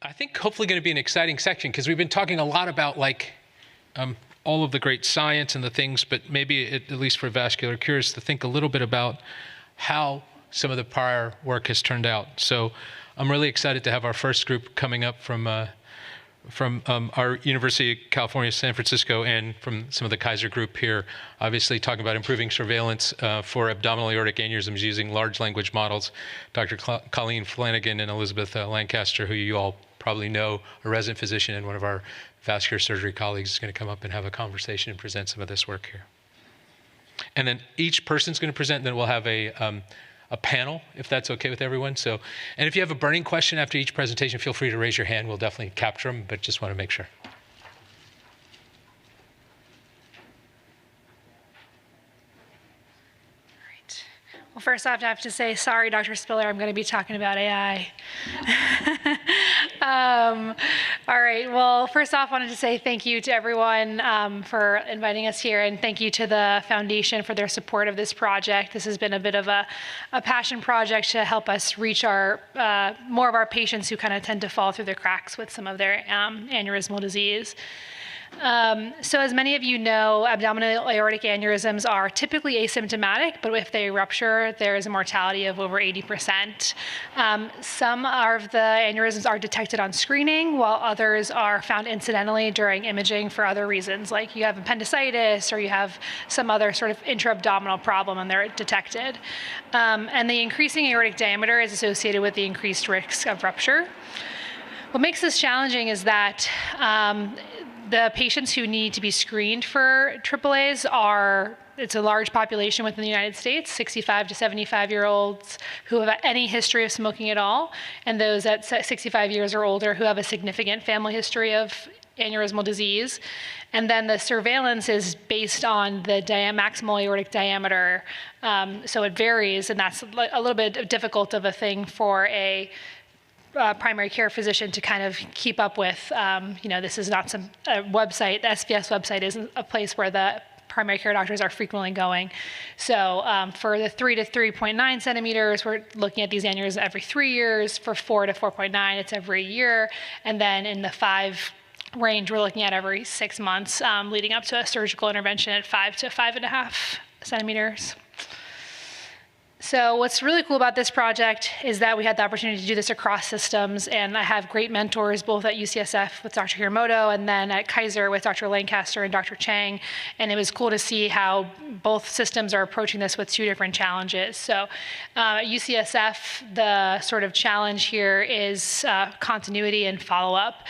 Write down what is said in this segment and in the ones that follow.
I think hopefully going to be an exciting section because we've been talking a lot about like all of the great science and the things, but maybe at least for vascular cures to think a little bit about how some of the prior work has turned out. So I'm really excited to have our first group coming up from our University of California, San Francisco, and from some of the Kaiser group here, obviously talking about improving surveillance for abdominal aortic aneurysms using large language models. Dr. Colleen Flanagan and Elizabeth Lancaster, who you all probably know, a resident physician and one of our vascular surgery colleagues, is going to come up and have a conversation and present some of this work here. And then each person's going to present, then we'll have a panel, if that's okay with everyone. So, and if you have a burning question after each presentation, feel free to raise your hand. We'll definitely capture them, but just want to make sure. All right. Well, first off, I have to say, sorry, Dr. Spiller, I'm going to be talking about AI. All right. Well, first off, I wanted to say thank you to everyone for inviting us here, and thank you to the Foundation for their support of this project. This has been a bit of a passion project to help us reach more of our patients who kind of tend to fall through the cracks with some of their aneurysmal disease. So as many of you know, abdominal aortic aneurysms are typically asymptomatic, but if they rupture, there is a mortality of over 80%. Some of the aneurysms are detected on screening, while others are found incidentally during imaging for other reasons, like you have appendicitis or you have some other sort of intra-abdominal problem and they're detected. And the increasing aortic diameter is associated with the increased risk of rupture. What makes this challenging is that the patients who need to be screened for AAAs it's a large population within the United States, 65 to 75-year-olds who have any history of smoking at all, and those at 65 years or older who have a significant family history of aneurysmal disease. And then the surveillance is based on the maximal aortic diameter. So it varies, and that's a little bit difficult of a thing for a primary care physician to kind of keep up with. This is not some website. The SPS website isn't a place where the primary care doctors are frequently going. So for the 3 to 3.9 centimeters, we're looking at these aneurysms every 3 years. For 4 to 4.9, it's every year. And then in the 5 range, we're looking at every 6 months, leading up to a surgical intervention at 5 to 5.5 centimeters. So what's really cool about this project is that we had the opportunity to do this across systems, and I have great mentors both at UCSF with Dr. Hiramoto and then at Kaiser with Dr. Lancaster and Dr. Chang, and it was cool to see how both systems are approaching this with 2 different challenges. So at UCSF, the sort of challenge here is continuity and follow-up,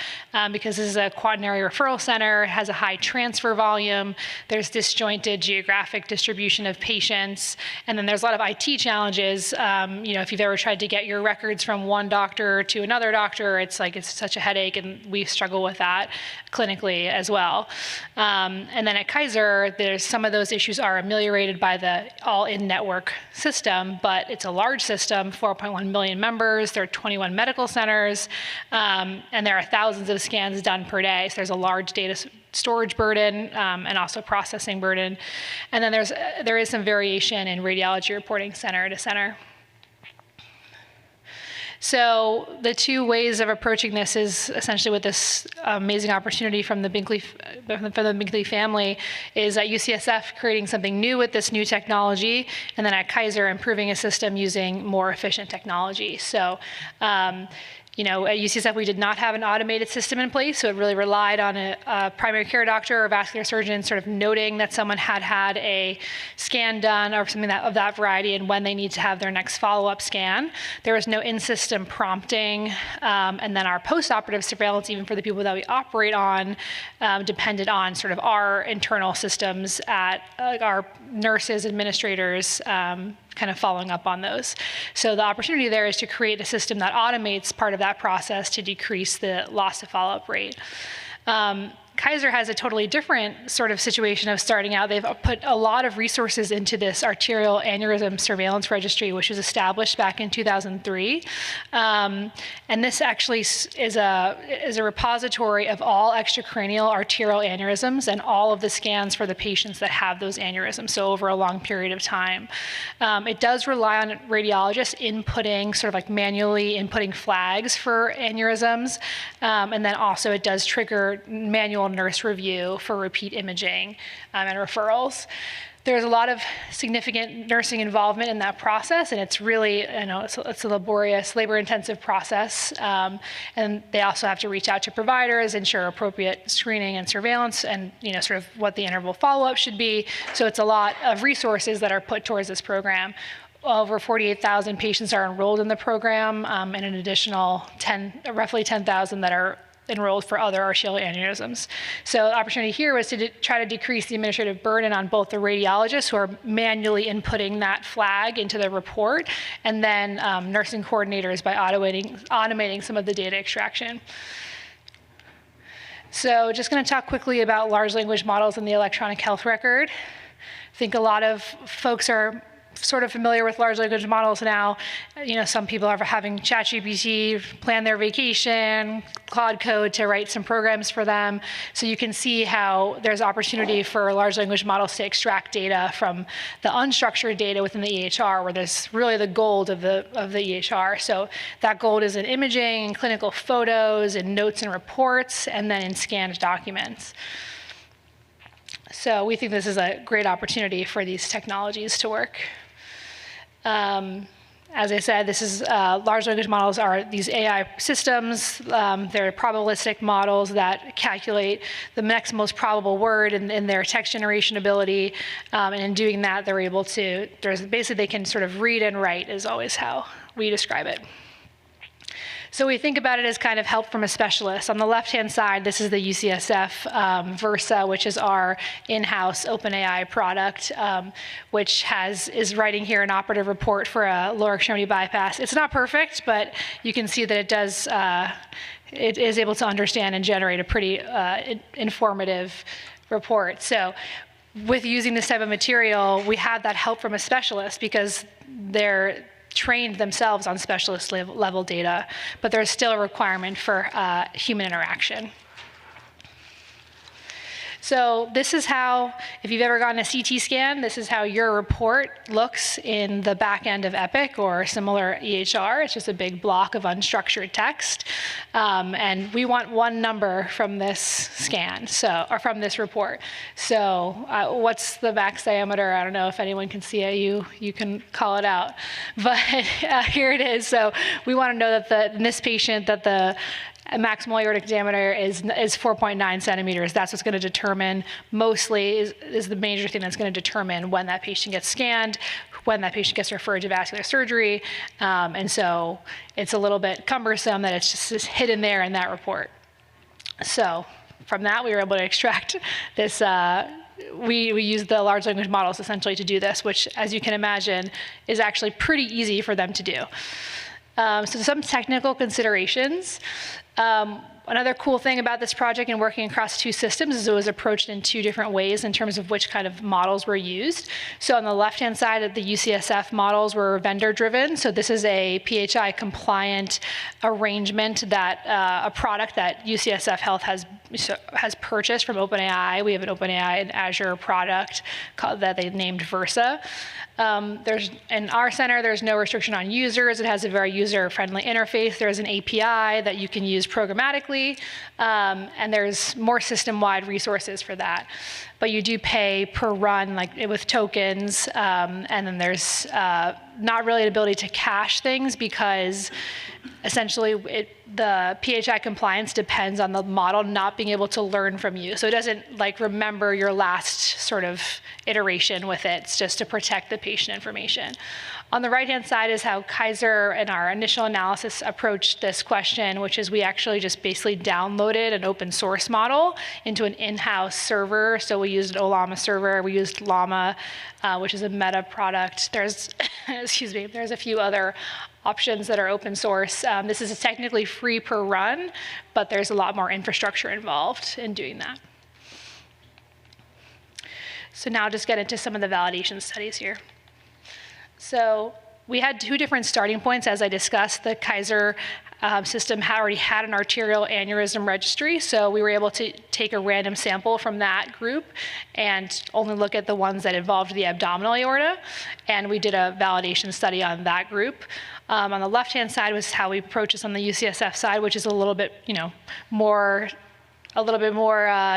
because this is a quaternary referral center, it has a high transfer volume, there's disjointed geographic distribution of patients, and then there's a lot of IT challenges. If you've ever tried to get your records from one doctor to another doctor, it's such a headache, and we struggle with that clinically as well. And then at Kaiser, there's some of those issues are ameliorated by the all-in-network system, but it's a large system, 4.1 million members, there are 21 medical centers, and there are thousands of scans done per day, so there's a large data storage burden and also processing burden. And then there is some variation in radiology reporting center to center. So the 2 ways of approaching this is essentially with this amazing opportunity from the Binkley family is at UCSF creating something new with this new technology, and then at Kaiser improving a system using more efficient technology. So at UCSF, we did not have an automated system in place, so it really relied on a primary care doctor or vascular surgeon sort of noting that someone had had a scan done or something of that variety and when they need to have their next follow-up scan. There was no in-system prompting, and then our post-operative surveillance, even for the people that we operate on, depended on sort of our internal systems at our nurses, administrators, kind of following up on those. So the opportunity there is to create a system that automates part of that process to decrease the loss to follow-up rate. Kaiser has a totally different sort of situation of starting out. They've put a lot of resources into this arterial aneurysm surveillance registry, which was established back in 2003. And this actually is a repository of all extracranial arterial aneurysms and all of the scans for the patients that have those aneurysms, so over a long period of time. It does rely on radiologists inputting, sort of like manually inputting flags for aneurysms, and then also it does trigger manual nurse review for repeat imaging and referrals. There's a lot of significant nursing involvement in that process, and it's really, it's a laborious, labor-intensive process. And they also have to reach out to providers, ensure appropriate screening and surveillance, and sort of what the interval follow-up should be. So it's a lot of resources that are put towards this program. Over 48,000 patients are enrolled in the program, and an additional roughly 10,000 that are enrolled for other arterial aneurysms. So the opportunity here was to try to decrease the administrative burden on both the radiologists who are manually inputting that flag into the report, and then nursing coordinators by automating some of the data extraction. So just going to talk quickly about large language models in the electronic health record. I think a lot of folks are sort of familiar with large language models now. Some people are having ChatGPT plan their vacation, Claude Code to write some programs for them. So you can see how there's opportunity for large language models to extract data from the unstructured data within the EHR, where there's really the gold of the EHR. So that gold is in imaging, and clinical photos, and notes and reports, and then in scanned documents. So we think this is a great opportunity for these technologies to work. As I said, this is large language models are these AI systems. They're probabilistic models that calculate the next most probable word in their text generation ability. And in doing that, they're able to, basically they can sort of read and write is always how we describe it. So we think about it as kind of help from a specialist. On the left-hand side, this is the UCSF Versa, which is our in-house OpenAI product, which is writing here an operative report for a lower extremity bypass. It's not perfect, but you can see that it is able to understand and generate a pretty informative report. So with using this type of material, we have that help from a specialist because they're trained themselves on specialist level data, but there's still a requirement for human interaction. So this is how, if you've ever gotten a CT scan, this is how your report looks in the back end of Epic or similar EHR. It's just a big block of unstructured text. And we want one number from this scan, or from this report. So what's the max diameter? I don't know if anyone can see it. You can call it out. But here it is. So we want to know that in this patient that the maximal aortic diameter is 4.9 centimeters. That's what's going to determine, mostly, is the major thing that's going to determine when that patient gets scanned, when that patient gets referred to vascular surgery. And so it's a little bit cumbersome that it's just hidden there in that report. So from that, we were able to extract this. We use the large language models essentially to do this, which, as you can imagine, is actually pretty easy for them to do. So some technical considerations. Another cool thing about this project and working across two systems is it was approached in two different ways in terms of which kind of models were used. So on the left-hand side, the UCSF models were vendor-driven. So this is a PHI compliant arrangement that a product that UCSF Health has purchased from OpenAI. We have an OpenAI and Azure product that they named Versa. In our center, there's no restriction on users. It has a very user-friendly interface. There's an API that you can use programmatically, and there's more system-wide resources for that. But you do pay per run, like with tokens, and then there's not really an ability to cache things because essentially the PHI compliance depends on the model not being able to learn from you. So it doesn't remember your last sort of iteration with it. It's just to protect the patient information. On the right-hand side is how Kaiser and our initial analysis approached this question, which is we actually just basically downloaded an open source model into an in-house server. So we used an Olama server. We used Llama, which is a Meta product. There's, there's a few other options that are open source. This is technically free per run, but there's a lot more infrastructure involved in doing that. So now I'll just get into some of the validation studies here. So we had 2 different starting points, as I discussed. The Kaiser system already had an arterial aneurysm registry, so we were able to take a random sample from that group and only look at the ones that involved the abdominal aorta, and we did a validation study on that group. On the left-hand side was how we approach this on the UCSF side, which is a little bit, more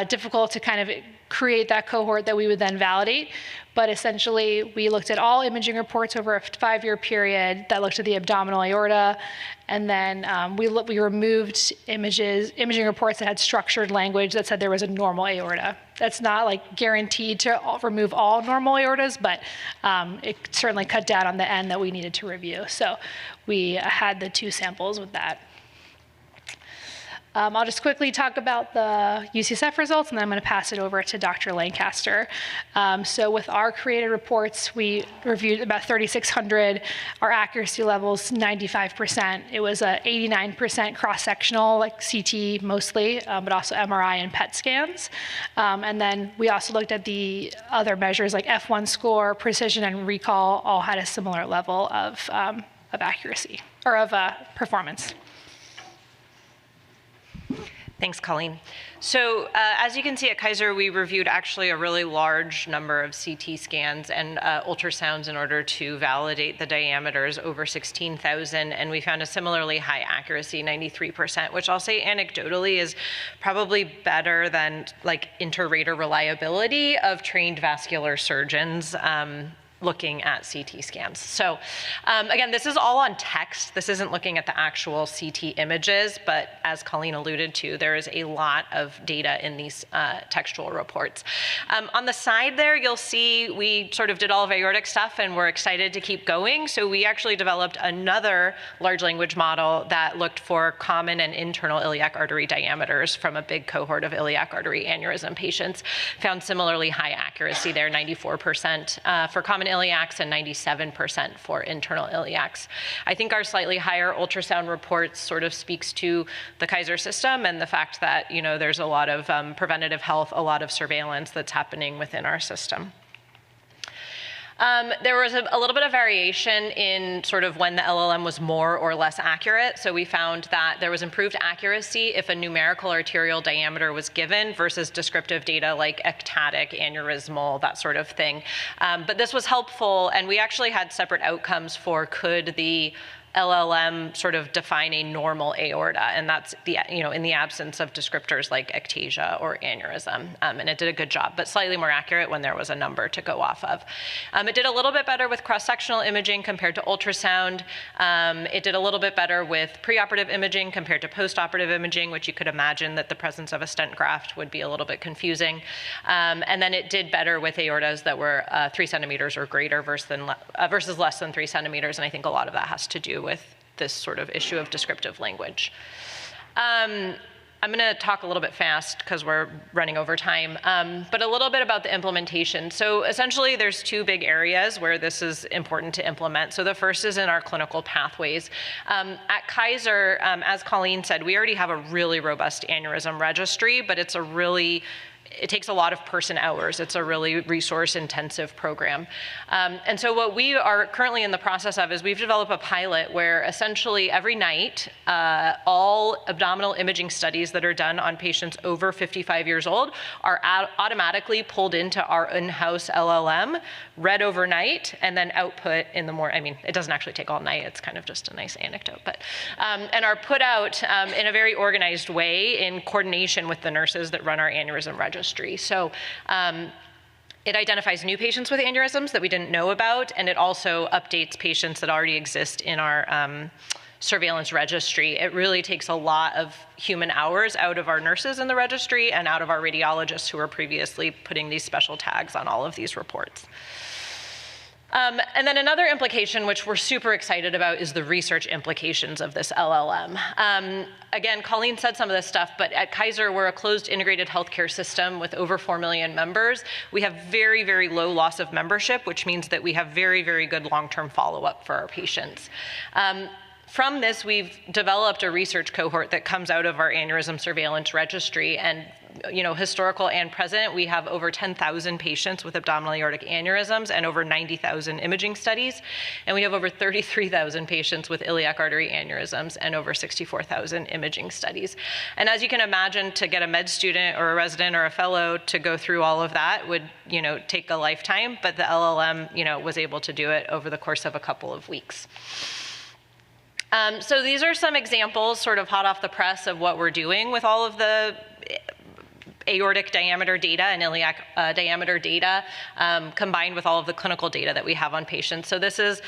difficult to kind of create that cohort that we would then validate. But essentially, we looked at all imaging reports over a 5-year period that looked at the abdominal aorta, and then we removed imaging reports that had structured language that said there was a normal aorta. That's not like guaranteed to remove all normal aortas, but it certainly cut down on the end that we needed to review. So we had the 2 samples with that. I'll just quickly talk about the UCSF results, and then I'm going to pass it over to Dr. Lancaster. So with our created reports, we reviewed about 3,600. Our accuracy level's 95%. It was a 89% cross-sectional, like CT mostly, but also MRI and PET scans. And then we also looked at the other measures like F1 score, precision, and recall, all had a similar level of accuracy, or of performance. Thanks, Colleen. So as you can see at Kaiser, we reviewed actually a really large number of CT scans and ultrasounds in order to validate the diameters, over 16,000, and we found a similarly high accuracy, 93%, which I'll say anecdotally is probably better than like inter-rater reliability of trained vascular surgeons looking at CT scans. So again, this is all on text. This isn't looking at the actual CT images, but as Colleen alluded to, there is a lot of data in these textual reports. On the side there, you'll see we sort of did all of aortic stuff and we're excited to keep going. So we actually developed another large language model that looked for common and internal iliac artery diameters from a big cohort of iliac artery aneurysm patients. Found similarly high accuracy there, 94% for common iliacs and 97% for internal iliacs. I think our slightly higher ultrasound reports sort of speaks to the Kaiser system and the fact that, there's a lot of preventative health, a lot of surveillance that's happening within our system. There was a little bit of variation in sort of when the LLM was more or less accurate. So we found that there was improved accuracy if a numerical arterial diameter was given versus descriptive data like ectatic, aneurysmal, that sort of thing. But this was helpful, and we actually had separate outcomes for could the LLM sort of define a normal aorta, and that's in the absence of descriptors like ectasia or aneurysm, and it did a good job, but slightly more accurate when there was a number to go off of. It did a little bit better with cross-sectional imaging compared to ultrasound. It did a little bit better with preoperative imaging compared to postoperative imaging, which you could imagine that the presence of a stent graft would be a little bit confusing. And then it did better with aortas that were 3 centimeters or greater versus less than 3 centimeters, and I think a lot of that has to do with this sort of issue of descriptive language. I'm going to talk a little bit fast because we're running over time, but a little bit about the implementation. So essentially, there's 2 big areas where this is important to implement. So the first is in our clinical pathways. At Kaiser, as Colleen said, we already have a really robust aneurysm registry, but it takes a lot of person hours. It's a really resource-intensive program. And so what we are currently in the process of is we've developed a pilot where essentially every night, all abdominal imaging studies that are done on patients over 55 years old are automatically pulled into our in-house LLM, read overnight, and then output in the morning. I mean, it doesn't actually take all night. It's kind of just a nice anecdote. But and are put out in a very organized way in coordination with the nurses that run our aneurysm registry. So it identifies new patients with aneurysms that we didn't know about, and it also updates patients that already exist in our surveillance registry. It really takes a lot of human hours out of our nurses in the registry and out of our radiologists who were previously putting these special tags on all of these reports. And then another implication, which we're super excited about, is the research implications of this LLM. Again, Colleen said some of this stuff, but at Kaiser, we're a closed integrated healthcare system with over 4 million members. We have very, very low loss of membership, which means that we have very, very good long-term follow-up for our patients. From this, we've developed a research cohort that comes out of our aneurysm surveillance registry, and historical and present, we have over 10,000 patients with abdominal aortic aneurysms and over 90,000 imaging studies. And we have over 33,000 patients with iliac artery aneurysms and over 64,000 imaging studies. And as you can imagine, to get a med student or a resident or a fellow to go through all of that would, take a lifetime, but the LLM, was able to do it over the course of a couple of weeks. So these are some examples, sort of hot off the press, of what we're doing with all of the aortic diameter data and iliac diameter data, combined with all of the clinical data that we have on patients. So this is,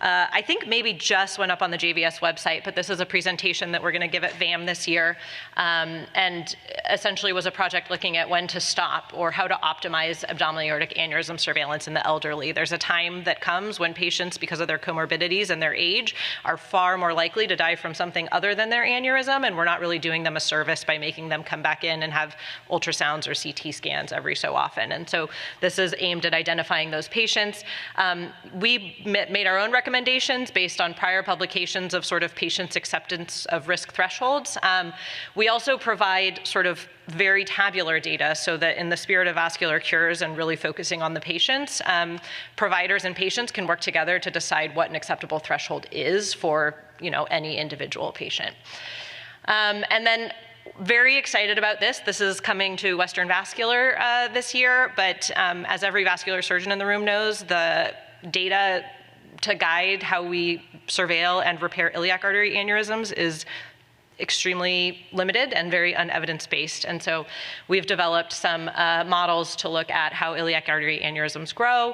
I think maybe just went up on the JVS website, but this is a presentation that we're going to give at VAM this year, and essentially was a project looking at when to stop or how to optimize abdominal aortic aneurysm surveillance in the elderly. There's a time that comes when patients, because of their comorbidities and their age, are far more likely to die from something other than their aneurysm, and we're not really doing them a service by making them come back in and have ultrasounds or CT scans every so often. And so this is aimed at identifying those patients. We made our own recommendations based on prior publications of sort of patients' acceptance of risk thresholds. We also provide sort of very tabular data so that in the spirit of vascular cures and really focusing on the patients, providers and patients can work together to decide what an acceptable threshold is for any individual patient. And then very excited about this. This is coming to Western Vascular this year, but as every vascular surgeon in the room knows, the data to guide how we surveil and repair iliac artery aneurysms is extremely limited and very unevidence-based. And so we've developed some models to look at how iliac artery aneurysms grow,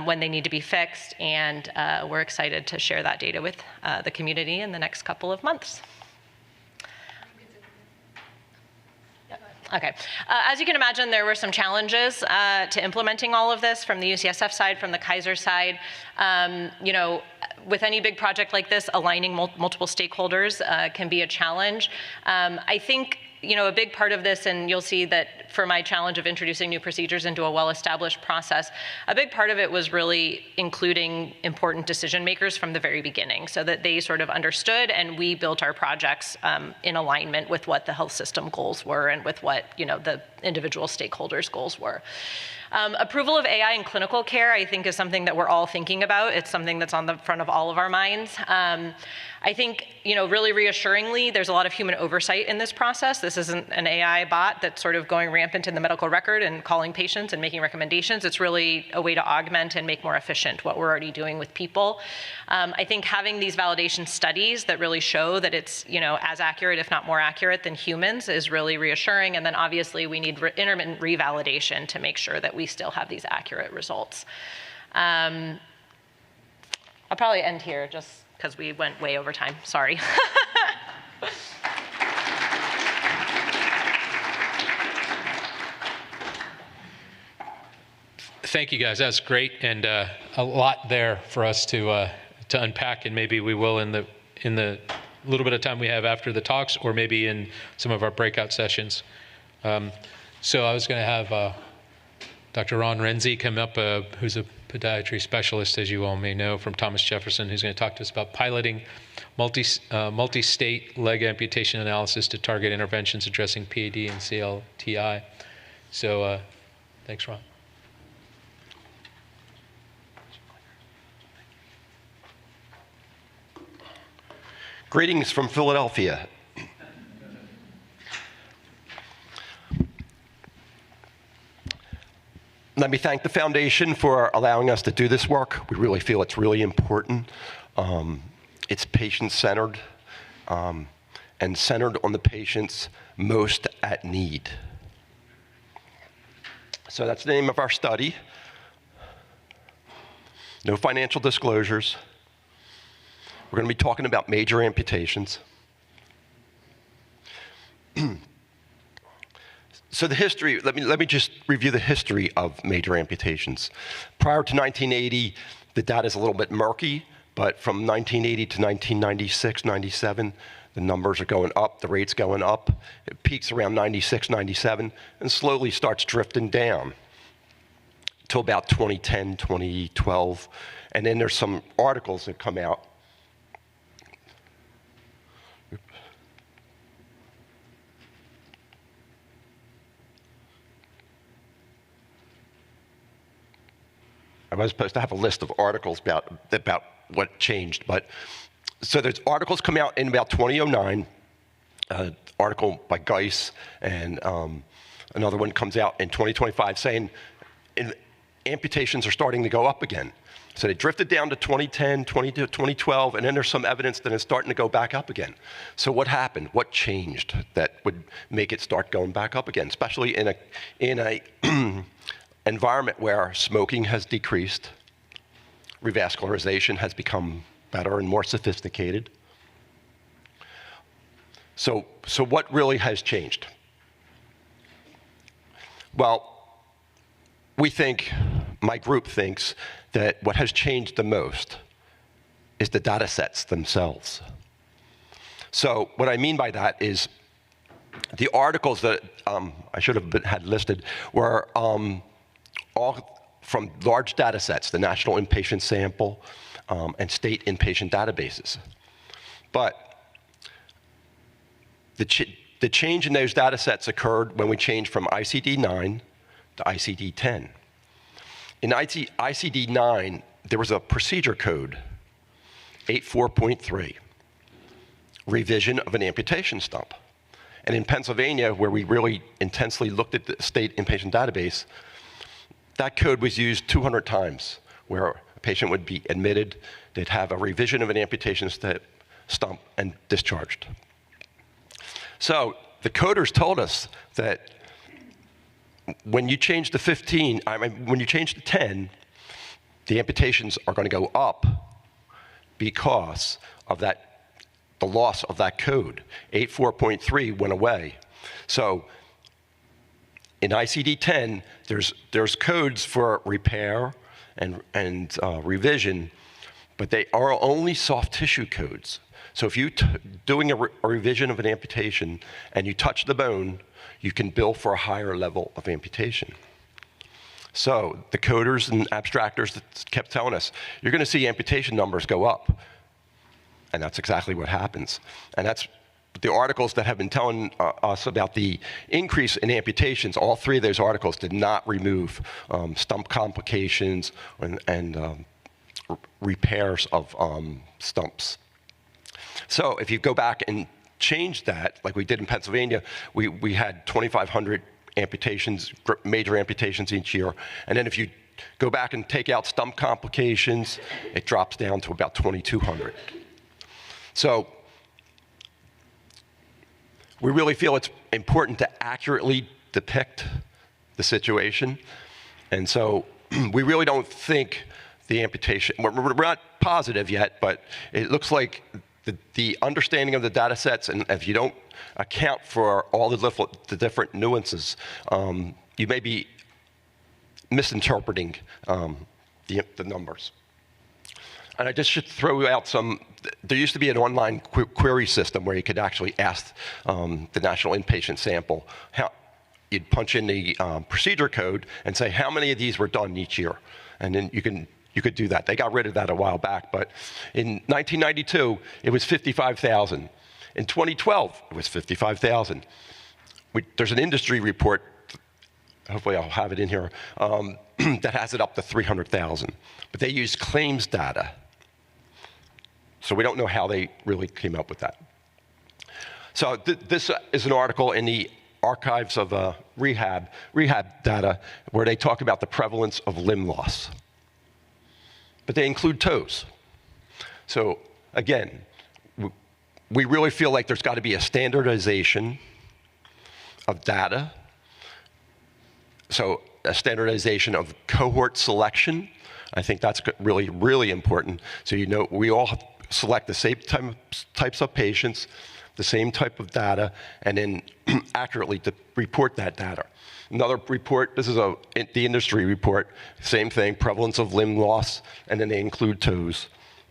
when they need to be fixed, and we're excited to share that data with the community in the next couple of months. Okay. As you can imagine, there were some challenges to implementing all of this from the UCSF side, from the Kaiser side. With any big project like this, aligning multiple stakeholders can be a challenge. I think a big part of this, and you'll see that for my challenge of introducing new procedures into a well-established process, a big part of it was really including important decision makers from the very beginning so that they sort of understood, and we built our projects in alignment with what the health system goals were and with what the individual stakeholders' goals were. Approval of AI in clinical care, I think, is something that we're all thinking about. It's something that's on the front of all of our minds. I think, really reassuringly, there's a lot of human oversight in this process. This isn't an AI bot that's sort of going rampant in the medical record and calling patients and making recommendations. It's really a way to augment and make more efficient what we're already doing with people. I think having these validation studies that really show that it's, as accurate, if not more accurate than humans, is really reassuring. And then obviously we need intermittent revalidation to make sure that we still have these accurate results. I'll probably end here just because we went way over time. Sorry. Thank you, guys. That's great, and a lot there for us to unpack, and maybe we will in the little bit of time we have after the talks, or maybe in some of our breakout sessions. So I was going to have Dr. Ron Renzi come up, who's a podiatry specialist, as you all may know, from Thomas Jefferson, who's going to talk to us about piloting multi-state leg amputation analysis to target interventions addressing PAD and CLTI. So thanks, Ron. Greetings from Philadelphia. Let me thank the foundation for allowing us to do this work. We really feel it's really important. It's patient-centered and centered on the patients most at need. So that's the name of our study. No financial disclosures. We're going to be talking about major amputations. So the history, let me just review the history of major amputations. Prior to 1980, the data is a little bit murky, but from 1980 to 1996, 97, the numbers are going up, the rate's going up. It peaks around 96, 97, and slowly starts drifting down till about 2010, 2012. And then there's some articles that come out was supposed to have a list of articles about what changed, but so there's articles come out in about 2009, article by Geis, and another one comes out in 2025 saying amputations are starting to go up again. So they drifted down to 2010, 2012, and then there's some evidence that it's starting to go back up again. So what happened? What changed that would make it start going back up again, especially in a environment where smoking has decreased, revascularization has become better and more sophisticated. So what really has changed? Well, my group thinks that what has changed the most is the data sets themselves. So what I mean by that is the articles that I should have had listed were all from large data sets, the National Inpatient Sample and state inpatient databases. But the change in those data sets occurred when we changed from ICD-9 to ICD-10. In ICD-9, there was a procedure code, 8.4.3, revision of an amputation stump. And in Pennsylvania, where we really intensely looked at the state inpatient database, that code was used 200 times, where a patient would be admitted, they'd have a revision of an amputation stump, and discharged. So the coders told us that when you change to 15, when you change to 10, the amputations are going to go up because of the loss of that code. 8.4.3 went away. So in ICD-10, there's codes for repair and revision, but they are only soft tissue codes. So if you're doing a revision of an amputation and you touch the bone, you can bill for a higher level of amputation. So the coders and abstractors kept telling us, you're going to see amputation numbers go up. And that's exactly what happens. And that's the articles that have been telling us about the increase in amputations. All three of those articles did not remove stump complications and repairs of stumps. So if you go back and change that, like we did in Pennsylvania, we had 2,500 amputations, major amputations each year. And then if you go back and take out stump complications, it drops down to about 2,200. So we really feel it's important to accurately depict the situation. And so we really don't think the amputation, we're not positive yet, but it looks like the understanding of the data sets, and if you don't account for all the different nuances, you may be misinterpreting the numbers. And I just should throw out there used to be an online query system where you could actually ask the National Inpatient Sample, you'd punch in the procedure code and say how many of these were done each year. And then you could do that. They got rid of that a while back, but in 1992, it was 55,000. In 2012, it was 55,000. There's an industry report, hopefully I'll have it in here, that has it up to 300,000. But they use claims data. So we don't know how they really came up with that. So this is an article in the Archives of rehab data where they talk about the prevalence of limb loss. But they include toes. So again, we really feel like there's got to be a standardization of data. So a standardization of cohort selection. I think that's really, really important. So you know, we all select the same types of patients, the same type of data, and then accurately to report that data. Another report, this is the industry report, same thing, prevalence of limb loss, and then they include toes.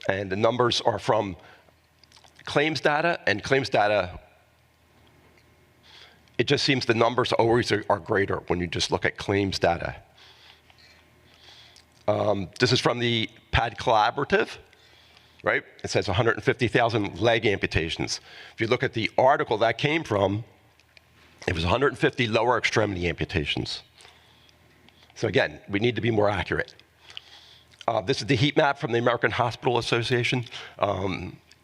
And the numbers are from claims data, and claims data, it just seems the numbers always are greater when you just look at claims data. This is from the PAD Collaborative, right? It says 150,000 leg amputations. If you look at the article that came from, it was 150 lower extremity amputations. So again, we need to be more accurate. This is the heat map from the American Hospital Association.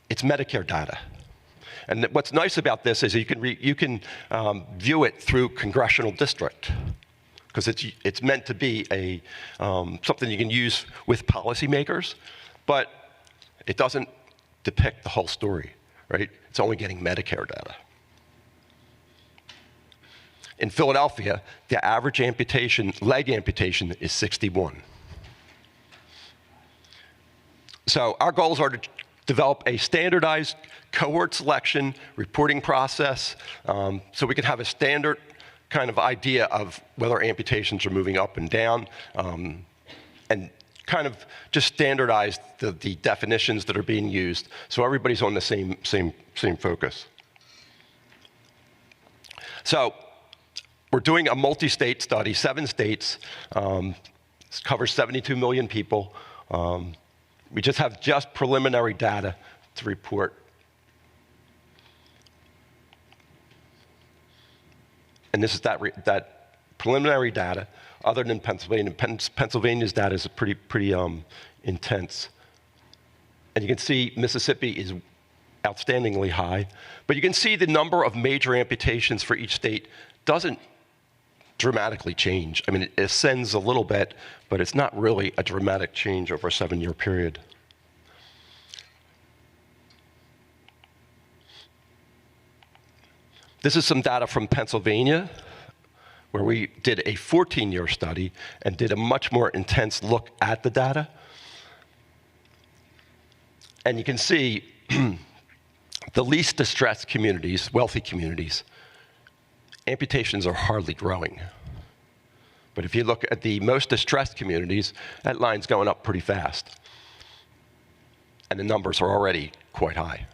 It's Medicare data. And what's nice about this is you can view it through congressional district, because it's meant to be something you can use with policymakers, but it doesn't depict the whole story, right? It's only getting Medicare data. In Philadelphia, the average leg amputation is 61. So our goals are to develop a standardized cohort selection reporting process, so we can have a standard kind of idea of whether amputations are moving up and down, and kind of just standardize the definitions that are being used, so everybody's on the same focus. So we're doing a multi-state study, 7 states. This covers 72 million people. We just have preliminary data to report. And this is that preliminary data, other than Pennsylvania. Pennsylvania's data is pretty intense. And you can see Mississippi is outstandingly high. But you can see the number of major amputations for each state doesn't dramatically change. I mean, it ascends a little bit, but it's not really a dramatic change over a 7-year period. This is some data from Pennsylvania, where we did a 14-year study and did a much more intense look at the data. And you can see the least distressed communities, wealthy communities, amputations are hardly growing. But if you look at the most distressed communities, that line's going up pretty fast. And the numbers are already quite high.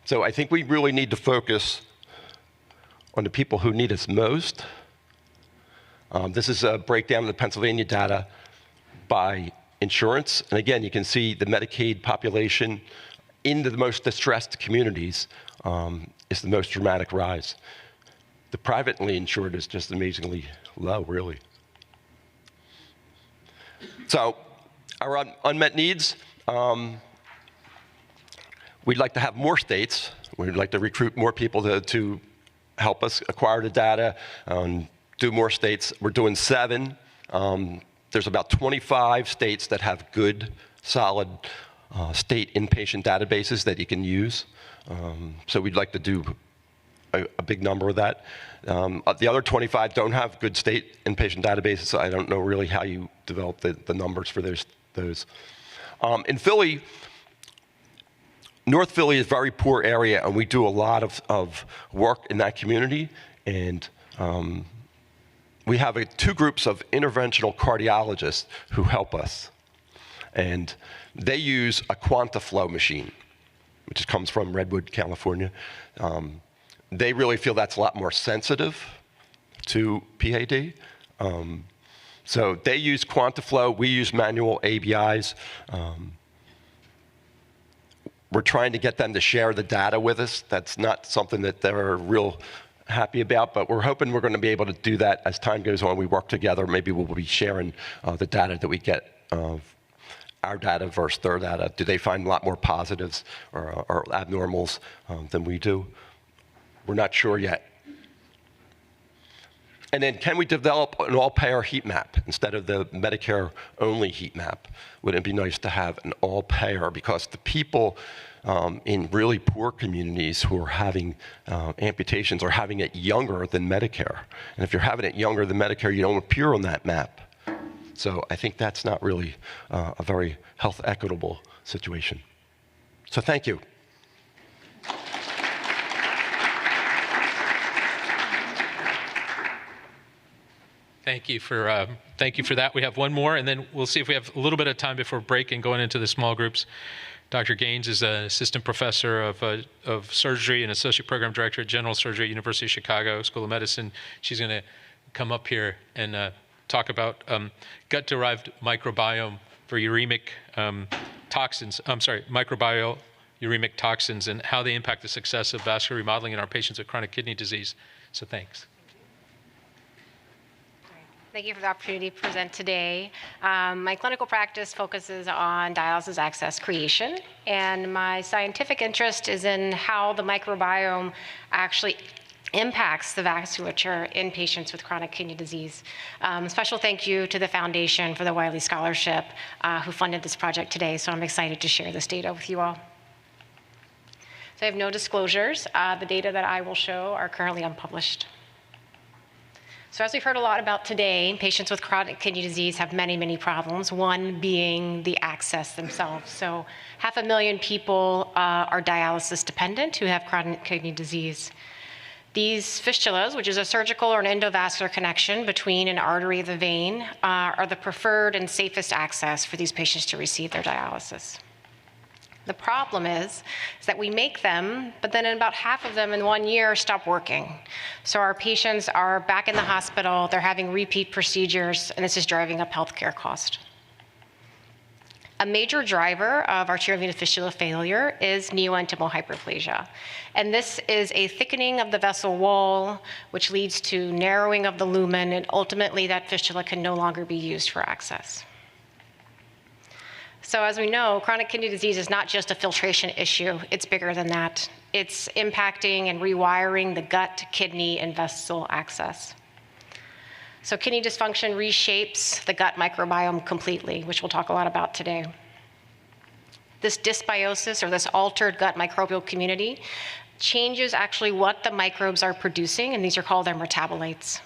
So I think we really need to focus on the people who need us most. This is a breakdown of the Pennsylvania data by insurance. And again, you can see the Medicaid population in the most distressed communities is the most dramatic rise. The privately insured is just amazingly low, really. So our unmet needs, we'd like to have more states. We'd like to recruit more people to help us acquire the data, do more states. We're doing 7. There's about 25 states that have good, solid state inpatient databases that you can use. So we'd like to do a big number of that. The other 25 don't have good state inpatient databases, so I don't know really how you develop the numbers for those. In Philly, North Philly is a very poor area, and we do a lot of work in that community. And we have 2 groups of interventional cardiologists who help us. And they use a QuantaFlow machine, which comes from Redwood, California. They really feel that's a lot more sensitive to PAD. So they use QuantaFlow. We use manual ABIs. We're trying to get them to share the data with us. That's not something that they're real happy about, but we're hoping we're going to be able to do that as time goes on. We work together. Maybe we'll be sharing the data that we get of our data versus their data. Do they find a lot more positives or abnormals than we do? We're not sure yet. And then can we develop an all-payer heat map instead of the Medicare-only heat map? Wouldn't it be nice to have an all-payer? Because the people in really poor communities who are having amputations are having it younger than Medicare. And if you're having it younger than Medicare, you don't appear on that map. So I think that's not really a very health equitable situation. So thank you. Thank you for that. We have one more, and then we'll see if we have a little bit of time before break and going into the small groups. Dr. Gaines is an assistant professor of surgery and associate program director at general surgery at University of Chicago School of Medicine. She's going to come up here and talk about gut-derived microbiome for uremic toxins. Microbial uremic toxins and how they impact the success of vascular remodeling in our patients with chronic kidney disease. So thanks. Thank you for the opportunity to present today. My clinical practice focuses on dialysis access creation, and my scientific interest is in how the microbiome actually impacts the vasculature in patients with chronic kidney disease. Special thank you to the Foundation for the Wiley Scholarship who funded this project today, so I'm excited to share this data with you all. So I have no disclosures. The data that I will show are currently unpublished. So as we've heard a lot about today, patients with chronic kidney disease have many, many problems, one being the access themselves. So 500,000 people are dialysis dependent who have chronic kidney disease. These fistulas, which is a surgical or an endovascular connection between an artery and the vein, are the preferred and safest access for these patients to receive their dialysis. The problem is that we make them, but then about half of them in 1 year stop working. So our patients are back in the hospital, they're having repeat procedures, and this is driving up healthcare cost. A major driver of arterial venous fistula failure is neointimal hyperplasia. And this is a thickening of the vessel wall, which leads to narrowing of the lumen, and ultimately that fistula can no longer be used for access. So as we know, chronic kidney disease is not just a filtration issue, it's bigger than that. It's impacting and rewiring the gut, kidney, and vessel access. So kidney dysfunction reshapes the gut microbiome completely, which we'll talk a lot about today. This dysbiosis, or this altered gut microbial community, changes actually what the microbes are producing, and these are called their metabolites.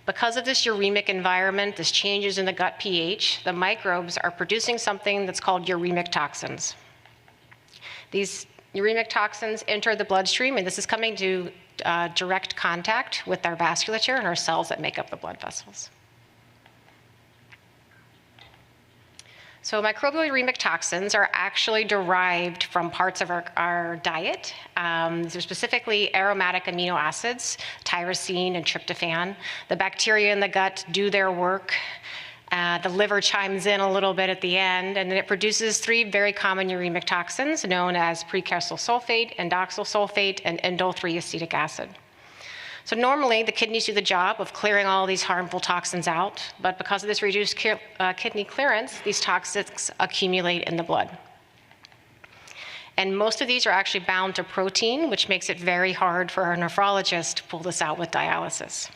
Because of this uremic environment, this changes in the gut pH, the microbes are producing something that's called uremic toxins. These uremic toxins enter the bloodstream, and this is coming to direct contact with our vasculature and our cells that make up the blood vessels. So microbial uremic toxins are actually derived from parts of our diet. These are specifically aromatic amino acids, tyrosine and tryptophan. The bacteria in the gut do their work. The liver chimes in a little bit at the end, and then it produces 3 very common uremic toxins known as precursal sulfate, endoxyl sulfate, and indole-3 acetic acid. So normally, the kidneys do the job of clearing all these harmful toxins out, but because of this reduced kidney clearance, these toxins accumulate in the blood. And most of these are actually bound to protein, which makes it very hard for our nephrologist to pull this out with dialysis.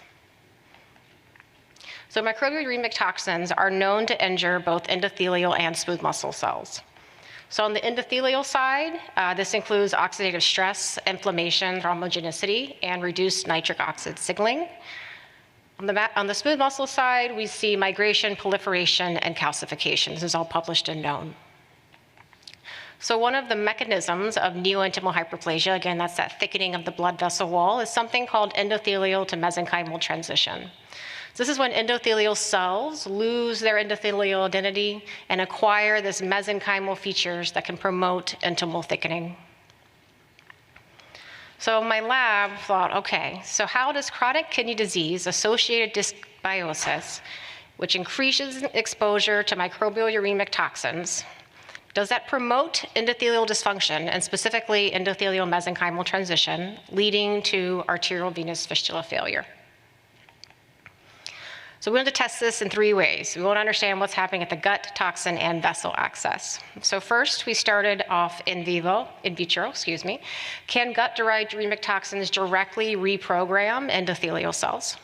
So microbial uremic toxins are known to injure both endothelial and smooth muscle cells. So on the endothelial side, this includes oxidative stress, inflammation, thrombogenicity, and reduced nitric oxide signaling. On the smooth muscle side, we see migration, proliferation, and calcification. This is all published and known. So one of the mechanisms of neointimal hyperplasia, again, that's that thickening of the blood vessel wall, is something called endothelial to mesenchymal transition. This is when endothelial cells lose their endothelial identity and acquire this mesenchymal features that can promote intimal thickening. So my lab thought, okay, so how does chronic kidney disease associated dysbiosis, which increases exposure to microbial uremic toxins, does that promote endothelial dysfunction, and specifically endothelial mesenchymal transition, leading to arterial venous fistula failure? So we want to test this in 3 ways. We want to understand what's happening at the gut, toxin, and vessel access. So first, we started off in vitro. Can gut-derived uremic toxins directly reprogram endothelial cells?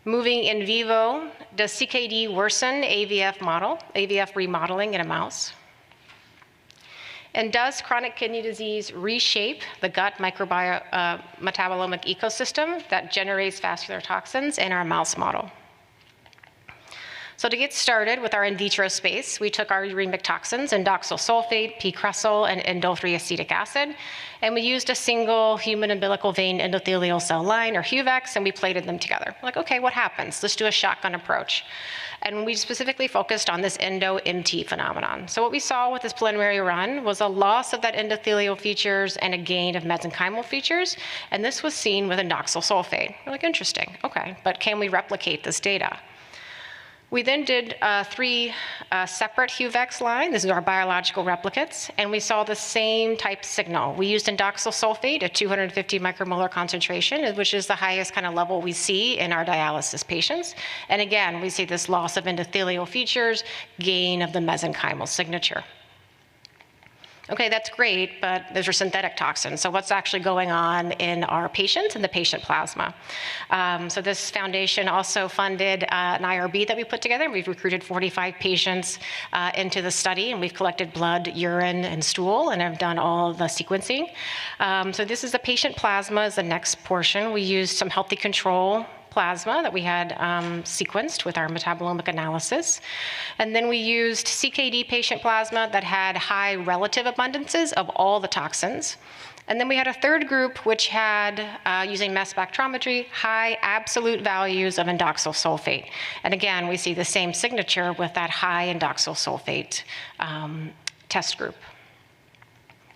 Moving in vivo, does CKD worsen AVF remodeling in a mouse? And does chronic kidney disease reshape the gut metabolomic ecosystem that generates vascular toxins in our mouse model? So to get started with our in vitro space, we took our uremic toxins, endoxyl sulfate, P-cresol, and indole-3 acetic acid, and we used a single human umbilical vein endothelial cell line, or HUVEX, and we plated them together. We're like, okay, what happens? Let's do a shotgun approach. And we specifically focused on this endo-MT phenomenon. So what we saw with this preliminary run was a loss of that endothelial features and a gain of mesenchymal features, and this was seen with endoxyl sulfate. We're like, interesting, okay, but can we replicate this data? We then did 3 separate HUVEX lines. This is our biological replicates, and we saw the same type signal. We used indoxyl sulfate at 250 micromolar concentration, which is the highest kind of level we see in our dialysis patients. And again, we see this loss of endothelial features, gain of the mesenchymal signature. Okay, that's great, but those are synthetic toxins. So what's actually going on in our patients and the patient plasma? So this foundation also funded an IRB that we put together. We've recruited 45 patients into the study, and we've collected blood, urine, and stool, and have done all the sequencing. So this is the patient plasma is the next portion. We used some healthy control plasma that we had sequenced with our metabolomic analysis. And then we used CKD patient plasma that had high relative abundances of all the toxins. And then we had a third group which had, using mass spectrometry, high absolute values of indoxyl sulfate. And again, we see the same signature with that high indoxyl sulfate test group.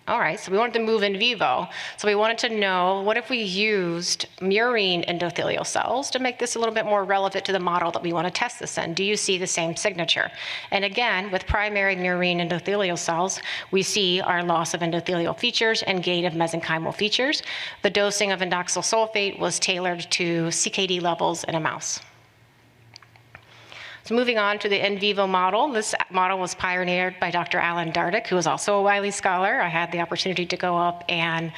All right, so we wanted to move in vivo. So we wanted to know, what if we used murine endothelial cells to make this a little bit more relevant to the model that we want to test this in? Do you see the same signature? And again, with primary murine endothelial cells, we see our loss of endothelial features and gain of mesenchymal features. The dosing of indoxyl sulfate was tailored to CKD levels in a mouse. So moving on to the in vivo model, this model was pioneered by Dr. Alan Dardick, who is also a Wiley Scholar. I had the opportunity to go up and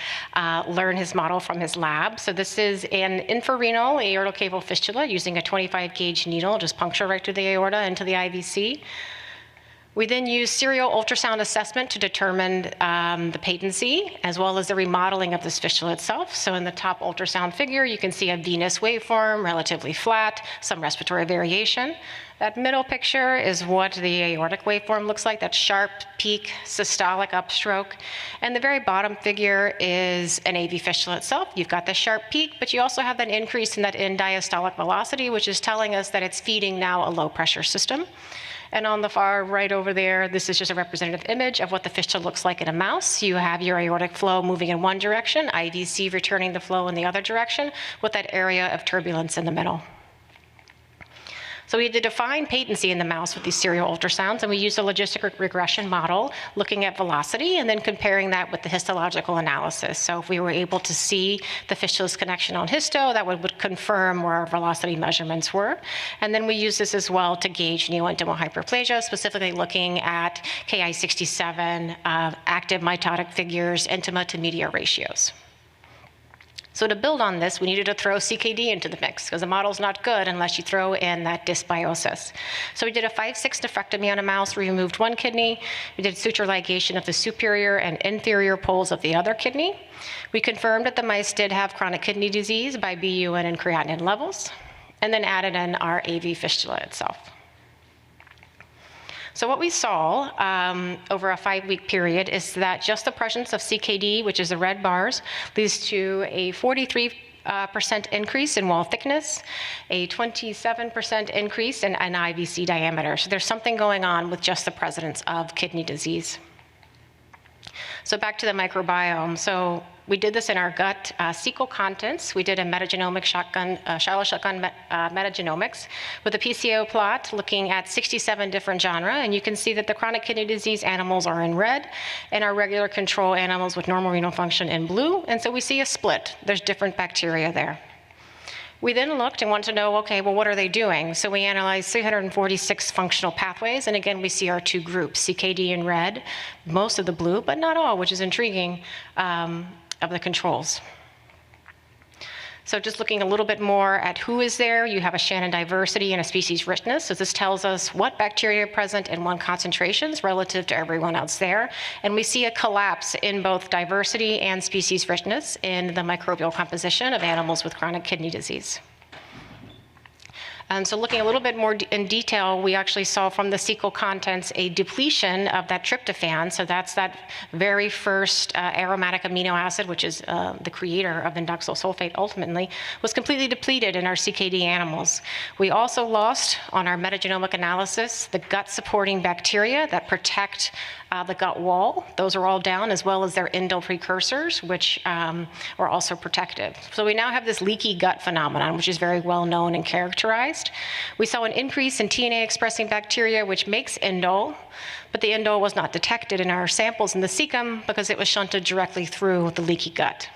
learn his model from his lab. So this is an infrarenal aortocaval fistula using a 25 gauge needle, just puncture right through the aorta into the IVC. We then use serial ultrasound assessment to determine the patency, as well as the remodeling of this fistula itself. So in the top ultrasound figure, you can see a venous waveform, relatively flat, some respiratory variation. That middle picture is what the aortic waveform looks like, that sharp peak systolic upstroke. And the very bottom figure is an AV fistula itself. You've got the sharp peak, but you also have that increase in that end diastolic velocity, which is telling us that it's feeding now a low pressure system. And on the far right over there, this is just a representative image of what the fistula looks like in a mouse. You have your aortic flow moving in one direction, IVC returning the flow in the other direction, with that area of turbulence in the middle. So we had to define patency in the mouse with these serial ultrasounds, and we used a logistic regression model looking at velocity and then comparing that with the histological analysis. So if we were able to see the fistula's connection on histo, that would confirm where our velocity measurements were. And then we use this as well to gauge neointimal hyperplasia, specifically looking at Ki-67, active mitotic figures, intima to media ratios. So to build on this, we needed to throw CKD into the mix, because the model's not good unless you throw in that dysbiosis. So we did a 5/6 nephrectomy on a mouse. We removed one kidney. We did suture ligation of the superior and inferior poles of the other kidney. We confirmed that the mice did have chronic kidney disease by BUN and creatinine levels, and then added in our AV fistula itself. So what we saw over a 5-week period is that just the presence of CKD, which is the red bars, leads to a 43% increase in wall thickness, a 27% increase in an IVC diameter. So there's something going on with just the presence of kidney disease. So back to the microbiome. So we did this in our gut cecal contents. We did a metagenomic shotgun, shallow shotgun metagenomics with a PCO plot looking at 67 different genera. And you can see that the chronic kidney disease animals are in red and our regular control animals with normal renal function in blue. And so we see a split. There's different bacteria there. We then looked and wanted to know, okay, well, what are they doing? So we analyzed 346 functional pathways, and again, we see our two groups, CKD in red, most of the blue, but not all, which is intriguing, of the controls. So just looking a little bit more at who is there, you have a Shannon diversity and a species richness. So this tells us what bacteria are present in what concentrations relative to everyone else there. And we see a collapse in both diversity and species richness in the microbial composition of animals with chronic kidney disease. So looking a little bit more in detail, we actually saw from the cecal contents a depletion of that tryptophan. So that's that very first aromatic amino acid, which is the creator of indoxyl sulfate ultimately, was completely depleted in our CKD animals. We also lost on our metagenomic analysis the gut-supporting bacteria that protect the gut wall. Those are all down, as well as their indole precursors, which were also protective. So we now have this leaky gut phenomenon, which is very well known and characterized. We saw an increase in TNA-expressing bacteria, which makes indole, but the indole was not detected in our samples in the cecum because it was shunted directly through the leaky gut.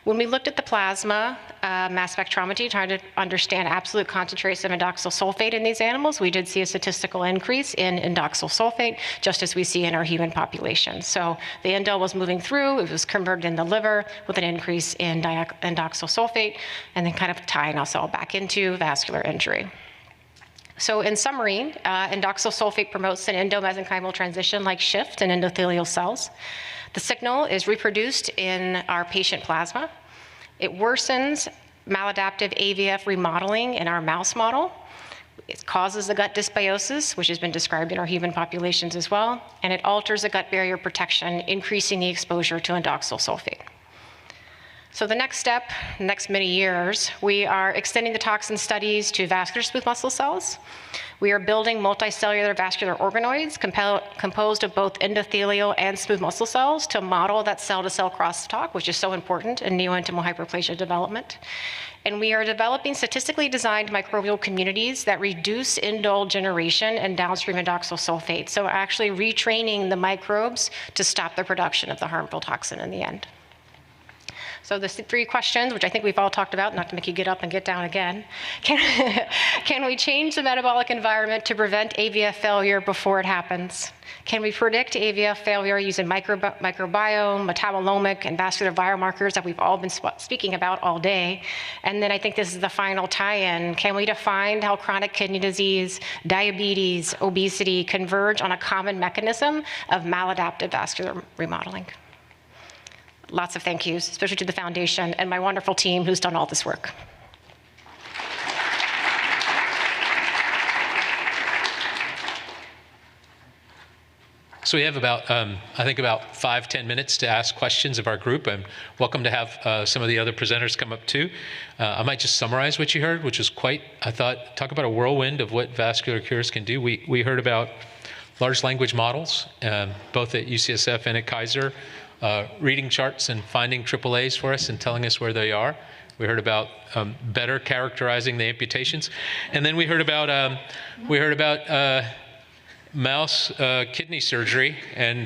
When we looked at the plasma mass spectrometry, trying to understand absolute concentrates of indoxyl sulfate in these animals, we did see a statistical increase in indoxyl sulfate, just as we see in our human population. So the indole was moving through, it was converted in the liver with an increase in indoxyl sulfate, and then kind of tying us all back into vascular injury. So in summary, indoxyl sulfate promotes an endomesenchymal transition like shift in endothelial cells. The signal is reproduced in our patient plasma. It worsens maladaptive AVF remodeling in our mouse model. It causes the gut dysbiosis, which has been described in our human populations as well, and it alters the gut barrier protection, increasing the exposure to indoxyl sulfate. So the next step, next many years, we are extending the toxin studies to vascular smooth muscle cells. We are building multicellular vascular organoids composed of both endothelial and smooth muscle cells to model that cell-to-cell crosstalk, which is so important in neointimal hyperplasia development. And we are developing statistically designed microbial communities that reduce indole generation and downstream indoxyl sulfate, so actually retraining the microbes to stop the production of the harmful toxin in the end. So the 3 questions, which I think we've all talked about, not to make you get up and get down again. Can we change the metabolic environment to prevent AVF failure before it happens? Can we predict AVF failure using microbiome, metabolomic, and vascular biomarkers that we've all been speaking about all day? And then I think this is the final tie-in. Can we define how chronic kidney disease, diabetes, obesity converge on a common mechanism of maladaptive vascular remodeling? Lots of thank yous, especially to the foundation and my wonderful team who's done all this work. So we have about, I think about 5-10 minutes to ask questions of our group. I'm welcome to have some of the other presenters come up too. I might just summarize what you heard, which was quite, I thought, talk about a whirlwind of what vascular cures can do. We heard about large language models, both at UCSF and at Kaiser, reading charts and finding AAAs for us and telling us where they are. We heard about better characterizing the amputations, and then we heard about mouse kidney surgery and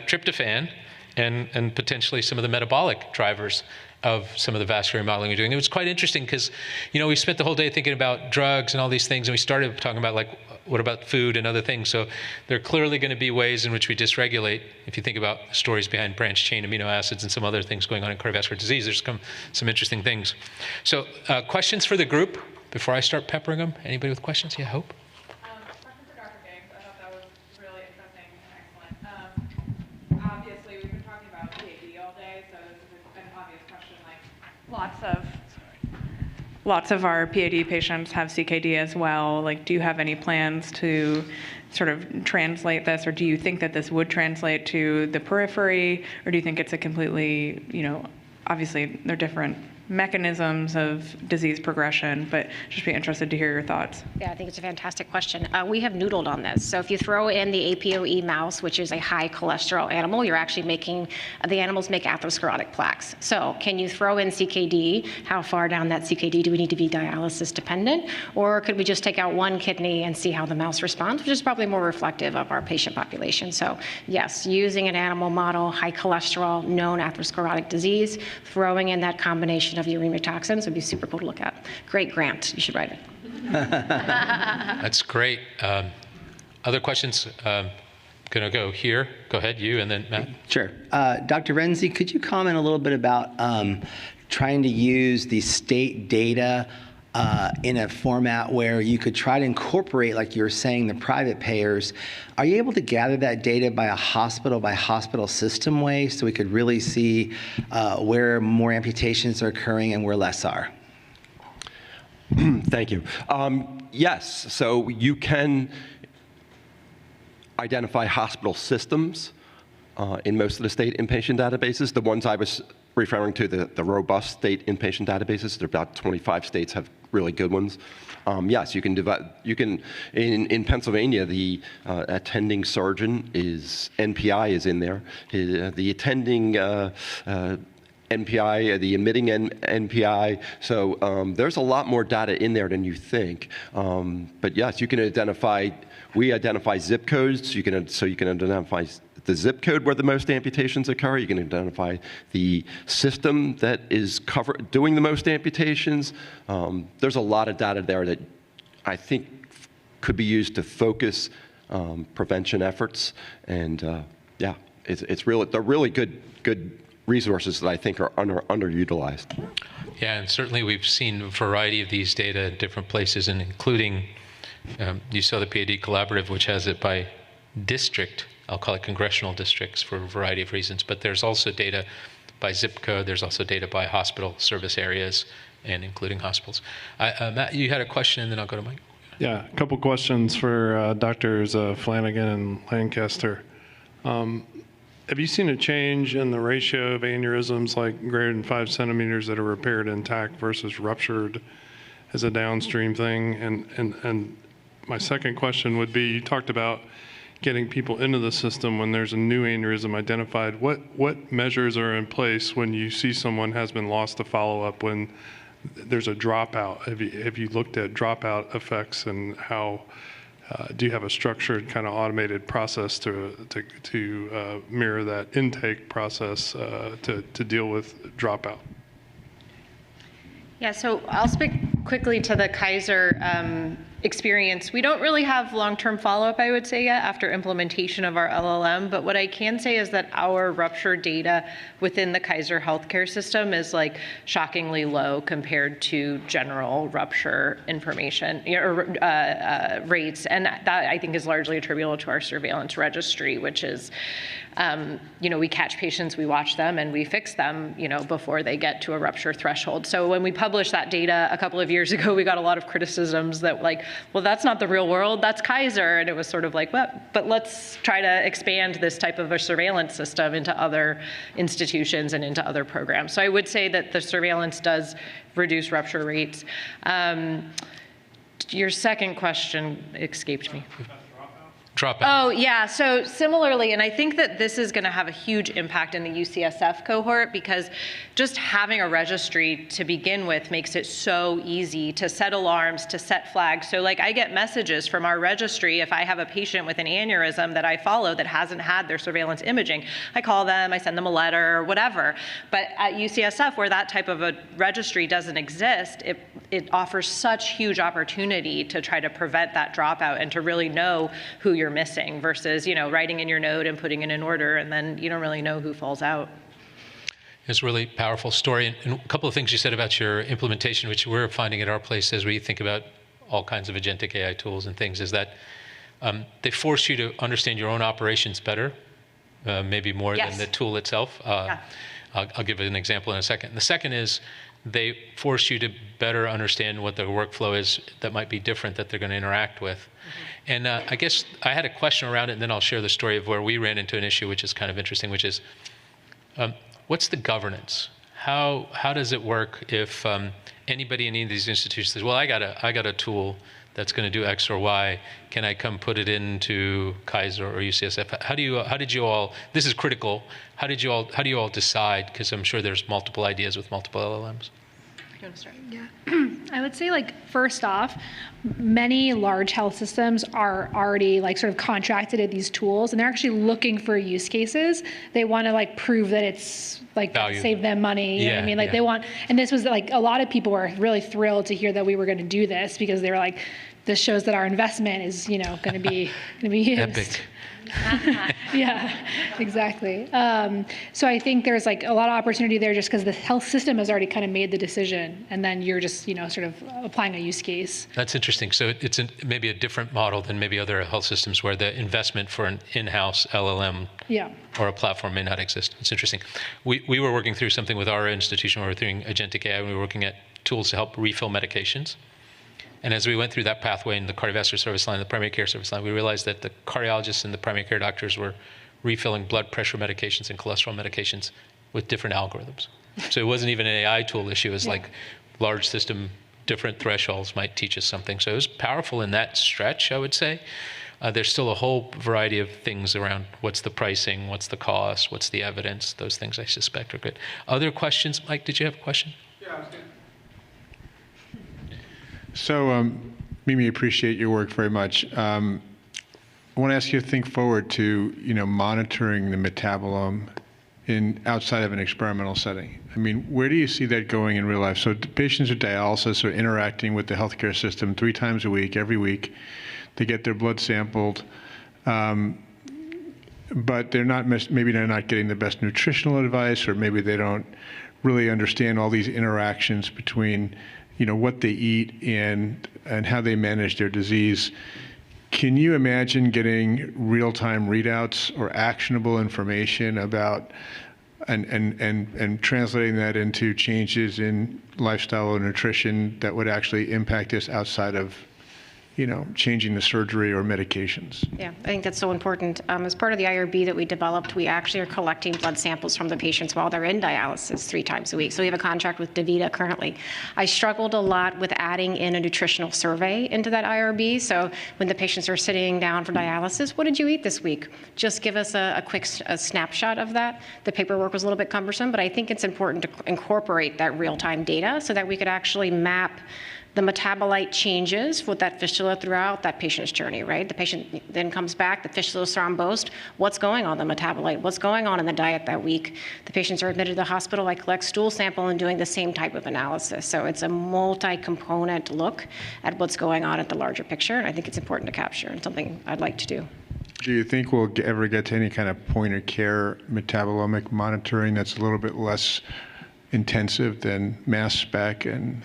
tryptophan, and potentially some of the metabolic drivers of some of the vascular remodeling we're doing. It was quite interesting because, you know, we spent the whole day thinking about drugs and all these things, and we started talking about, like, what about food and other things? So there are clearly going to be ways in which we dysregulate. If you think about stories behind branched chain amino acids and some other things going on in cardiovascular disease, there's some interesting things. So questions for the group before I start peppering them? Anybody with questions? Yeah, Hope? Question for Dr. Gaines. I thought that was really interesting and excellent. Obviously, we've been talking about PAD all day, so this is an obvious question. Like, lots of our PAD patients have CKD as well. Like, do you have any plans to sort of translate this, or do you think that this would translate to the periphery, or do you think it's a completely, you know, obviously they're different mechanisms of disease progression, but just be interested to hear your thoughts. Yeah, I think it's a fantastic question. We have noodled on this. So if you throw in the APOE mouse, which is a high cholesterol animal, you're actually making, the animals make atherosclerotic plaques. So can you throw in CKD? How far down that CKD do we need to be dialysis dependent? Or could we just take out one kidney and see how the mouse responds, which is probably more reflective of our patient population. So yes, using an animal model, high cholesterol, known atherosclerotic disease, throwing in that combination of uremic toxins would be super cool to look at. Great grant. You should write it. That's great. Other questions? Going to go here. Go ahead, you, and then Matt. Sure. Dr. Renzi, could you comment a little bit about trying to use the state data in a format where you could try to incorporate, like you were saying, the private payers? Are you able to gather that data by hospital system way, so we could really see where more amputations are occurring and where less are? Thank you. Yes, so you can identify hospital systems in most of the state inpatient databases. The ones I was referring to, the robust state inpatient databases, there are about 25 states have really good ones. Yes, you can in Pennsylvania, the attending surgeon NPI is in there. The attending NPI, the admitting NPI. So there's a lot more data in there than you think. But yes, you can we identify zip codes. So you can identify the zip code where the most amputations occur. You can identify the system that is doing the most amputations. There's a lot of data there that I think could be used to focus prevention efforts. And yeah, they're really good resources that I think are underutilized. Yeah, and certainly we've seen a variety of these data in different places, and including, you saw the PAD Collaborative, which has it by district. I'll call it congressional districts for a variety of reasons, but there's also data by zip code. There's also data by hospital service areas, and including hospitals. Matt, you had a question, and then I'll go to Mike. Yeah, a couple questions for Doctors Flanagan and Lancaster. Have you seen a change in the ratio of aneurysms like greater than 5 centimeters that are repaired intact versus ruptured as a downstream thing? And my second question would be, you talked about getting people into the system when there's a new aneurysm identified. What measures are in place when you see someone has been lost to follow-up, when there's a dropout? Have you looked at dropout effects, and how do you have a structured kind of automated process to mirror that intake process to deal with dropout? Yeah, so I'll speak quickly to the Kaiser experience. We don't really have long-term follow-up, I would say, yet after implementation of our LLM, but what I can say is that our rupture data within the Kaiser healthcare system is like shockingly low compared to general rupture information rates, and that I think is largely attributable to our surveillance registry, which is, we catch patients, we watch them, and we fix them, before they get to a rupture threshold. So when we published that data a couple of years ago, we got a lot of criticisms that well, that's not the real world, that's Kaiser. And it was sort of like, well, but let's try to expand this type of a surveillance system into other institutions and into other programs. So I would say that the surveillance does reduce rupture rates. Your second question escaped me. Dropout. Oh, yeah. So similarly, and I think that this is going to have a huge impact in the UCSF cohort, because just having a registry to begin with makes it so easy to set alarms, to set flags. So I get messages from our registry if I have a patient with an aneurysm that I follow that hasn't had their surveillance imaging. I call them, I send them a letter, or whatever. But at UCSF, where that type of a registry doesn't exist, it offers such huge opportunity to try to prevent that dropout and to really know who you're missing versus, writing in your note and putting in an order, and then you don't really know who falls out. It's a really powerful story. And a couple of things you said about your implementation, which we're finding at our place as we think about all kinds of agentic AI tools and things, is that they force you to understand your own operations better, maybe more than the tool itself. I'll give an example in a second. And the second is they force you to better understand what the workflow is that might be different that they're going to interact with. And I guess I had a question around it, and then I'll share the story of where we ran into an issue, which is kind of interesting, which is, what's the governance? How does it work if anybody in any of these institutions says, well, I got a tool that's going to do X or Y. Can I come put it into Kaiser or UCSF? How did you all? This is critical. How do you all decide? Because I'm sure there's multiple ideas with multiple LLMs. You want to start? Yeah. I would say, first off, many large health systems are already sort of contracted at these tools, and they're actually looking for use cases. They want to prove that it's save them money. You know what I mean? They want, and this was a lot of people were really thrilled to hear that we were going to do this, because they were like, this shows that our investment is, going to be used. Epic. Yeah, exactly. So I think there's a lot of opportunity there, just because the health system has already kind of made the decision, and then you're just sort of applying a use case. That's interesting. So it's maybe a different model than maybe other health systems where the investment for an in-house LLM or a platform may not exist. It's interesting. We were working through something with our institution where we were doing agentic AI, and we were looking at tools to help refill medications. And as we went through that pathway in the cardiovascular service line, the primary care service line, we realized that the cardiologists and the primary care doctors were refilling blood pressure medications and cholesterol medications with different algorithms. So it wasn't even an AI tool issue. It was like large system, different thresholds might teach us something. So it was powerful in that stretch, I would say. There's still a whole variety of things around what's the pricing, what's the cost, what's the evidence. Those things I suspect are good. Other questions? Mike, did you have a question? Yeah, I was good. So, Mimi, appreciate your work very much. I want to ask you to think forward to, monitoring the metabolome outside of an experimental setting. I mean, where do you see that going in real life? So patients with dialysis are interacting with the healthcare system 3 times a week, every week. They get their blood sampled, but they're not maybe they're not getting the best nutritional advice, or maybe they don't really understand all these interactions between, what they eat and how they manage their disease. Can you imagine getting real-time readouts or actionable information about and translating that into changes in lifestyle or nutrition that would actually impact us outside of changing the surgery or medications? Yeah, I think that's so important. As part of the IRB that we developed, we actually are collecting blood samples from the patients while they're in dialysis 3 times a week. So we have a contract with DaVita currently. I struggled a lot with adding in a nutritional survey into that IRB. So when the patients are sitting down for dialysis, what did you eat this week? Just give us a quick snapshot of that. The paperwork was a little bit cumbersome, but I think it's important to incorporate that real-time data so that we could actually map the metabolite changes with that fistula throughout that patient's journey, right? The patient then comes back, the fistula is thrombosed. What's going on in the metabolite? What's going on in the diet that week? The patients are admitted to the hospital. I collect stool sample and doing the same type of analysis. So it's a multi-component look at what's going on at the larger picture, and I think it's important to capture and something I'd like to do. Do you think we'll ever get to any kind of point-of-care metabolomic monitoring that's a little bit less intensive than mass spec and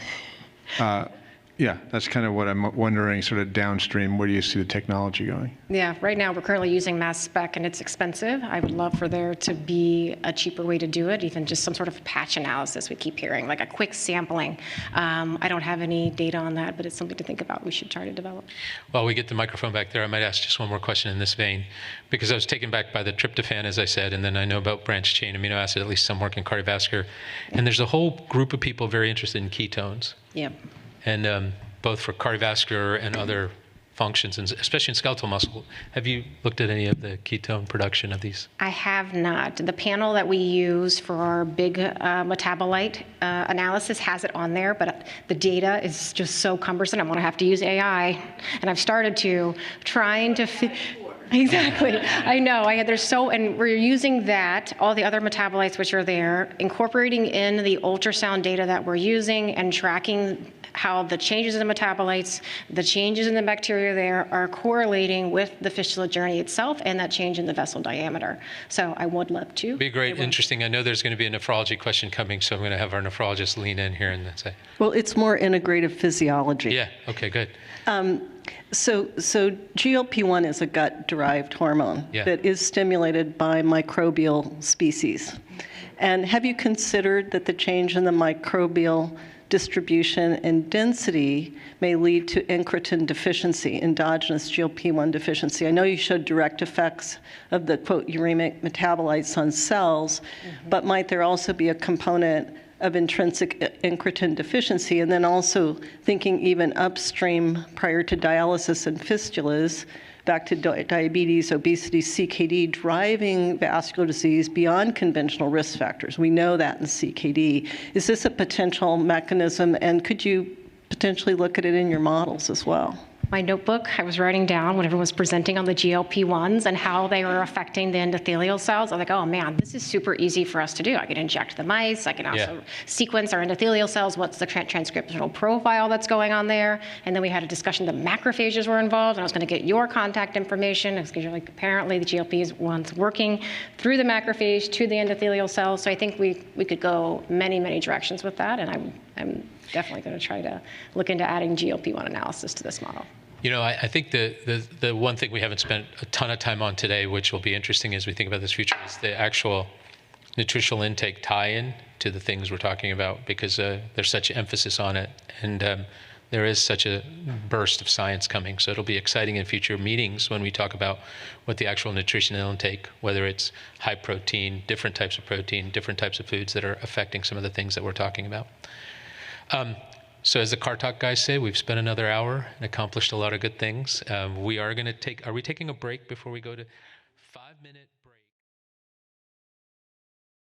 yeah, that's kind of what I'm wondering, sort of downstream, where do you see the technology going? Yeah, right now we're currently using mass spec and it's expensive. I would love for there to be a cheaper way to do it, even just some sort of patch analysis we keep hearing, like a quick sampling. I don't have any data on that, but it's something to think about. We should try to develop. While we get the microphone back there, I might ask just one more question in this vein, because I was taken back by the tryptophan, as I said, and then I know about branched chain amino acid, at least some work in cardiovascular. And there's a whole group of people very interested in ketones. Yeah. And both for cardiovascular and other functions, and especially in skeletal muscle. Have you looked at any of the ketone production of these? I have not. The panel that we use for our big metabolite analysis has it on there, but the data is just so cumbersome. I'm going to have to use AI, and I've started to trying to Exactly. I know. And we're using that, all the other metabolites which are there, incorporating in the ultrasound data that we're using and tracking how the changes in the metabolites, the changes in the bacteria there are correlating with the fistula journey itself and that change in the vessel diameter. So I would love to. Be great, interesting. I know there's going to be a nephrology question coming, so I'm going to have our nephrologist lean in here and say. Well, it's more integrative physiology. Yeah, okay, good. So GLP-1 is a gut-derived hormone that is stimulated by microbial species. And have you considered that the change in the microbial distribution and density may lead to incretin deficiency, endogenous GLP-1 deficiency? I know you showed direct effects of the, quote, uremic metabolites on cells, but might there also be a component of intrinsic incretin deficiency? And then also thinking even upstream prior to dialysis and fistulas, back to diabetes, obesity, CKD, driving vascular disease beyond conventional risk factors. We know that in CKD. Is this a potential mechanism, and could you potentially look at it in your models as well? My notebook, I was writing down when everyone was presenting on the GLP-1s and how they were affecting the endothelial cells. I was like, oh man, this is super easy for us to do. I can inject the mice. I can also sequence our endothelial cells. What's the transcriptional profile that's going on there? And then we had a discussion, the macrophages were involved, and I was going to get your contact information because you're like, apparently the GLP-1's working through the macrophage to the endothelial cells. So I think we could go many, many directions with that, and I'm definitely going to try to look into adding GLP-1 analysis to this model. You know, I think the one thing we haven't spent a ton of time on today, which will be interesting as we think about this future, is the actual nutritional intake tie-in to the things we're talking about, because there's such emphasis on it. And there is such a burst of science coming. So it'll be exciting in future meetings when we talk about what the actual nutritional intake, whether it's high protein, different types of protein, different types of foods that are affecting some of the things that we're talking about. So as the Car Talk guys say, we've spent another hour and accomplished a lot of good things. Are we taking a break before we go to 5-minute break?